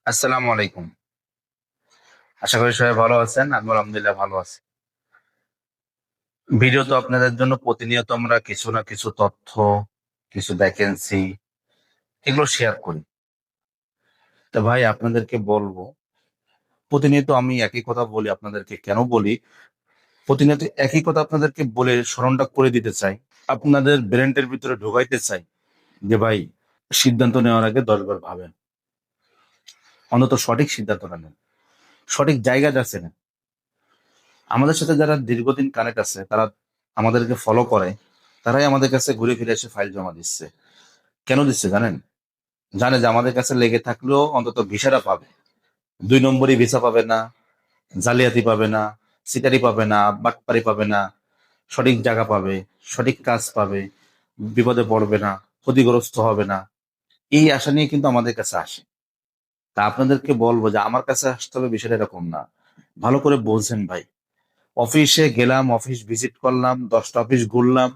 আসসালামু আলাইকুম। আশা করি সবাই ভালো আছেন। আমি আলহামদুলিল্লাহ ভালো আছি। ভিডিও তো আপনাদের জন্য প্রতিনিয়ত আমরা কিছু না কিছু তথ্য, কিছু ভ্যাকেন্সি এগুলো শেয়ার করি। তো ভাই আপনাদেরকে বলবো, প্রতিনিয়ত আমি একই কথা বলি আপনাদেরকে। কেন বলি? প্রতিনিয়ত একই কথা আপনাদেরকে বলে স্মরণটা করে দিতে চাই, আপনাদের ব্রেনের ভিতরে ঢোকাইতে চাই যে ভাই, সিদ্ধান্ত নেওয়ার আগে 10 বার ভাবেন। অন্তত সঠিক সিদ্ধান্তটা নেন, সঠিক জায়গা যাচ্ছে না। আমাদের সাথে যারা দীর্ঘদিন কানেক্ট আছে, তারা আমাদেরকে ফলো করে, তারাই আমাদের কাছে ঘুরে ফিরে এসে ফাইল জমা দিচ্ছে। কেন দিচ্ছে জানেন? জানে যে আমাদের কাছে লেগে থাকলেও অন্তত ভিসাটা পাবে। 2 নম্বরই ভিসা পাবে না, জালিয়াতি পাবে না, সিটারি পাবে না, বাটপারি পাবে না, সঠিক জায়গা পাবে, সঠিক কাজ পাবে, বিপদে পড়বে না, ক্ষতিগ্রস্ত হবে না। এই আশা নিয়ে কিন্তু আমাদের কাছে আসে। তা আপনাদেরকে বলবো যে আমার কাছে আসতে হবে বিষয়টা এরকম না। ভালো করে বলছেন ভাই। অফিসে গেলাম, অফিস ভিজিট করলাম, 10টা অফিস ঘুরলাম,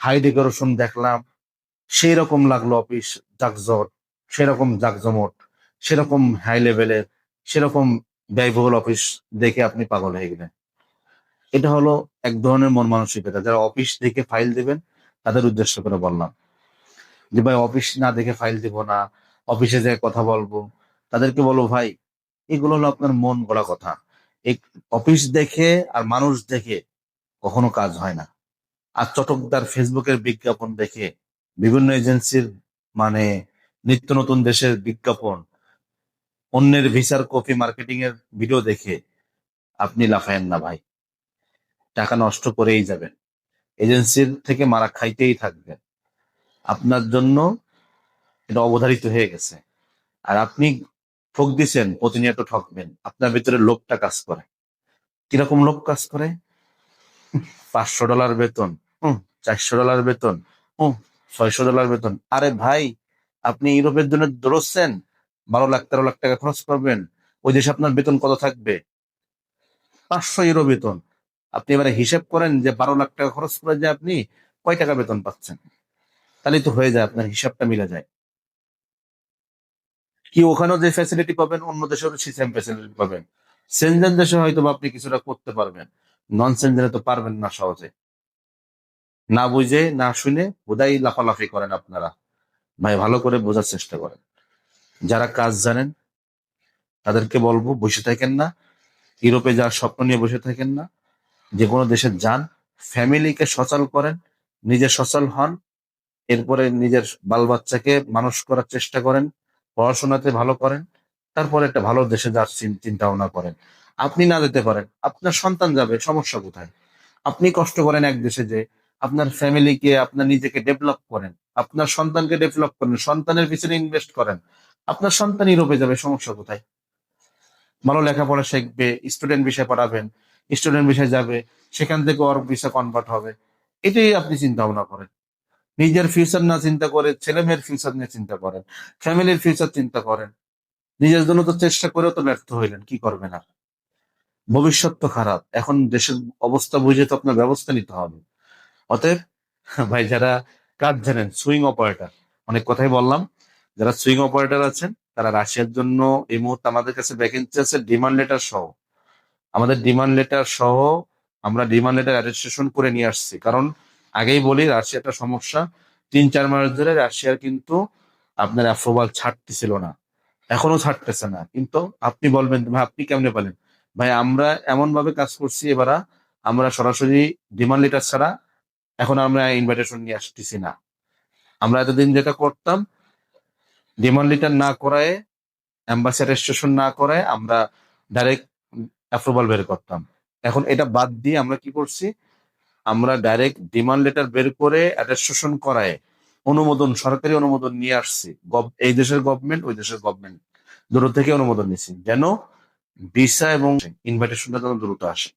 হাই ডেকোরেশন দেখলাম, সেই রকম লাগলো অফিস, জাকজট, সেরকম জাকজমট, সেরকম হাই লেভেলের, সেরকম ব্যয়বহুল অফিস দেখে আপনি পাগল হয়ে গেলেন। এটা হলো এক ধরনের মন মানসিকতা। যারা অফিস দেখে ফাইল দিবেন, তাদের উদ্দেশ্য করে বললাম যে ভাই, অফিস না দেখে ফাইল দিব না, অফিসে যেয়ে কথা বলবো। তাদেরকে বলবো ভাই, এগুলো হলো আপনার মন গড়া কথা। এই অফিস দেখে আর মানুষ দেখে কখনো কাজ হয় না। আর চটকদার ফেসবুকের বিজ্ঞাপন দেখে, বিভিন্ন এজেন্সির মানে নিত্য নতুন দেশের বিজ্ঞাপন, অন্যের ভিসার কপি মার্কেটিং এর ভিডিও দেখে আপনি লাফায়েন না ভাই। টাকা নষ্ট করেই যাবেন, এজেন্সির থেকে মারা খাইতেই থাকবেন। আপনার জন্য এটা অবধারিত হয়ে গেছে। আর আপনি ঠক দিছেন, প্রতিনিয়ত ঠকবেন। আপনার ভিতরে লোভটা কাজ করে। কিরকম লোভ কাজ করে? $500 বেতন, হুম, $400 বেতন, হুম, $600 বেতন। আরে ভাই, আপনি ইউরোপের জন্য দৌড়চ্ছেন, 12 লাখ 13 লাখ টাকা খরচ করবেন। ওই দেশে আপনার বেতন কত থাকবে? 500 ইউরো বেতন। আপনি এবারে হিসেব করেন যে 12 লাখ টাকা খরচ করে যে আপনি কয় টাকা বেতন পাচ্ছেন। তাহলেই তো হয়ে যায়, আপনার হিসাবটা মিলে যায়। কি ওখানেও যে ফ্যাসিলিটি পাবেন, অন্য দেশেও সেম ফ্যাসিলিটি পাবেন। সেনজেন দেশে হয়তো বা আপনি কিছুটা করতে পারবেন, নন সেনজেনে তো পারবেন না সহজে। না বুঝে না শুনে হুদাই লাফালাফি করেন আপনারা। ভাই ভালো করে বোঝার চেষ্টা করেন। যারা কাজ জানেন তাদেরকে বলবো, বসে থাকেন না, ইউরোপে যাওয়ার স্বপ্ন নিয়ে বসে থাকেন না। যে কোনো দেশে যান, ফ্যামিলিকে সচল করেন, নিজে সচল হন, এরপরে নিজের বাল বাচ্চাকে মানুষ করার চেষ্টা করেন, পড়াশোনাতে ভালো করেন, তারপরে একটা ভালো দেশে যাওয়ার চিন্তা ভাবনা করেন। আপনি না যেতে পারেন, আপনার সন্তান যাবে, সমস্যা কোথায়? আপনি কষ্ট করেন এক দেশে, যে আপনার ফ্যামিলিকে, আপনার নিজেকে ডেভেলপ করেন, আপনার সন্তানকে ডেভেলপ করেন, সন্তানের পিছনে ইনভেস্ট করেন। আপনার সন্তান ইউরোপে যাবে, সমস্যা কোথায়? ভালো লেখাপড়া শিখবে, স্টুডেন্ট বিষয় পড়াবেন, স্টুডেন্ট বিষয় যাবে, সেখান থেকে ওর ভিসা কনভার্ট হবে। এটাই আপনি চিন্তা ভাবনা করেন। নিজের ফিউচার না চিন্তা করে ছেলে মেয়ের ফিউচার নিয়ে চিন্তা করেন, ফ্যামিলির ফিউচার চিন্তা করেন। নিজের জন্য তো চেষ্টা করেও তো ব্যর্থ হইলেন, কি করবেন আর? ভবিষ্যৎ তো খারাপ, এখন দেশের অবস্থা বুঝে তো আপনার ব্যবস্থা নিতে হবে। অতএব ভাই, যারা কাজ জানেন, সুইং অপারেটর, অনেক কথাই বললাম, যারা সুইং অপারেটর আছেন, তারা রাশিয়ার জন্য এই মুহূর্তে আমাদের কাছে ভ্যাকেন্সি আছে ডিমান্ড লেটার সহ। আমাদের ডিমান্ড লেটার সহ আমরা ডিমান্ড লেটার অ্যাটেস্টেশন করে নিয়ে আসছি। কারণ আগেই বলি, রাশিয়াটা সমস্যা। 3-4 মাস ধরে রাশিয়ার কিন্তু আপনার অ্যাপ্রুভাল ছাড়তেছিল না, এখনো ছাড়তেছে না। কিন্তু আপনি বলবেন, ভাই আপনি কেমনে পেলেন? ভাই আমরা এমন ভাবে কাজ করছি এবার, আমরা সরাসরি ডিমান্ড লেটার ছাড়া এখন আমরা ইনভাইটেশন নিয়ে আসতেছি না। আমরা এতদিন যেটা করতাম, ডিমান্ড লেটার না করায়, এম্বাসি অ্যাটেস্টেশন না করায় আমরা ডাইরেক্ট অ্যাপ্রুভাল বের করতাম। এখন এটা বাদ দিয়ে আমরা কি করছি? আমরা ডাইরেক্ট ডিমান্ড লেটার বের করে অ্যাটেস্টেশন করায় অনুমোদন, সরকারি অনুমোদন নিয়ে আসছি। এই দেশের গভর্নমেন্ট, ওই দেশের গভর্নমেন্ট দুটো থেকে অনুমোদন নিচ্ছি, যেন ভিসা এবং ইনভাইটেশনটা যেন দ্রুত আসে।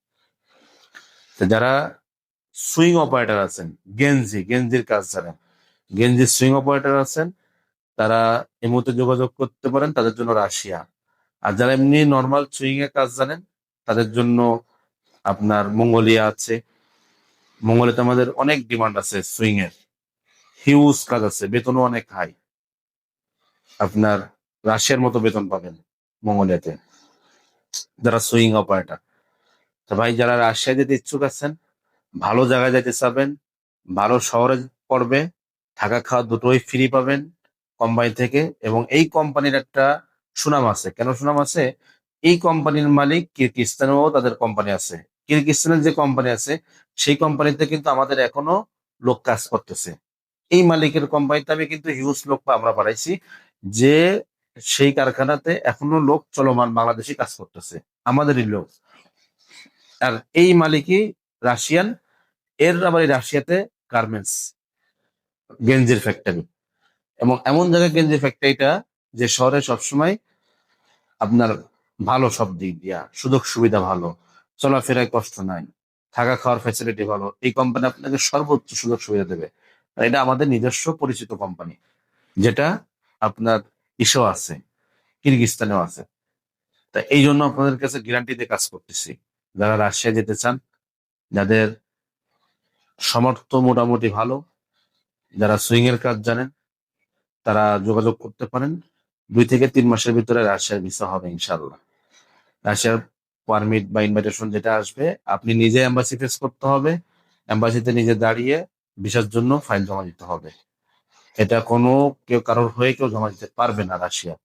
তো যারা সুইং অপারেটর আছেন, গেঞ্জির কাজ যারা, গেঞ্জির সুইং অপারেটর আছেন, তারা এই মুহূর্তে যোগাযোগ করতে পারেন, তাদের জন্য রাশিয়া। আর যারা এমনি নর্মাল সুইং এর কাজ জানেন, তাদের জন্য আপনার মঙ্গোলিয়া আছে। মঙ্গোলিয়াতে আমাদের অনেক ডিমান্ড আছে সুইং এর, হিউজ কাজ আছে, বেতনও অনেক হাই। আপনার রাশিয়ার মতো বেতন পাবেন। মঙ্গোলিয়াতে, যারা সুইং অপারেটর। তো ভাই যারা রাজশাহী যেতে ইচ্ছুক আছেন, ভালো জায়গায় যেতে চাবেন, ভালো শহরে পড়বে, থাকা খাওয়া দুটোই ফ্রি পাবেন কোম্পানি থেকে। এবং এই কোম্পানির একটা সুনাম আছে। কেন সুনাম আছে? এই কোম্পানির মালিক কিরগিজস্তানেও তাদের কোম্পানি আছে। কিরগিজস্তানের যে কোম্পানি আছে সেই কোম্পানিতে কিন্তু আমাদের এখনো লোক কাজ করতেছে। এই মালিকের কোম্পানিতে আমি কিন্তু হিউজ লোক আমরা পাঠাইছি, যে সেই কারখানাতে এখনো লোক চলমান বাংলাদেশি কাজ করতেছে, আমাদেরই লোক। আর এই মালিকই রাশিয়ান। এর আবার এই রাশিয়াতে গার্মেন্টস, গেঞ্জির ফ্যাক্টরি, এবং এমন জায়গায় গেঞ্জি ফ্যাক্টরিটা যে শহরে সবসময় আপনার ভালো, সব দিক দিয়া সুযোগ সুবিধা ভালো, চলাফেরায় কষ্ট নাই, থাকা খাওয়ার ফ্যাসিলিটি ভালো। এই কোম্পানি আপনাকে সর্বোচ্চ সুযোগ সুবিধা দেবে। আর এটা আমাদের নিজস্ব পরিচিত কোম্পানি, যেটা আপনার ইসেও আছে, কিরগিজস্তানেও আছে। তা এই জন্য আপনাদের কাছে গ্যারান্টি দিয়ে কাজ করতেছি। যারা রাশিয়া যেতে চান, যাদের সামর্থ্য মোটামুটি ভালো, যারা সুইং এর কাজ জানেন, তারা যোগাযোগ করতে পারেন। 2 থেকে 3 মাসের ভিতরে রাশিয়ার ভিসা হবে ইনশাল্লাহ। রাশিয়ার পারমিট বা ইনভাইটেশন যেটা আসবে, আপনি নিজে এম্বাসি ফেস করতে হবে, এম্বাসিতে নিজে দাঁড়িয়ে ভিসার জন্য ফাইল জমা দিতে হবে। এটা কোনো কেউ কারোর হয়ে কেউ জমা দিতে পারবে না রাশিয়া।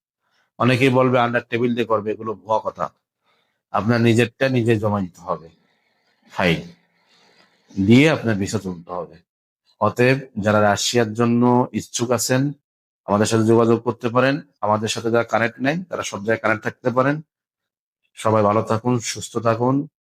অনেকেই বলবে আন্ডার টেবিল দিয়ে করবে, এগুলো ভুয়া কথা। আপনার নিজেরটা নিজে জমা দিতে হবে, ফাইল দিয়ে আপনার ভিসা তুলতে হবে। অতএব যারা রাশিয়ার জন্য ইচ্ছুক আছেন, আমাদের সাথে যোগাযোগ করতে পারেন। আমাদের সাথে যারা কানেক্ট নেই, তারা সব জায়গায় কানেক্ট থাকতে পারেন। সবাই ভালো থাকুন, সুস্থ থাকুন।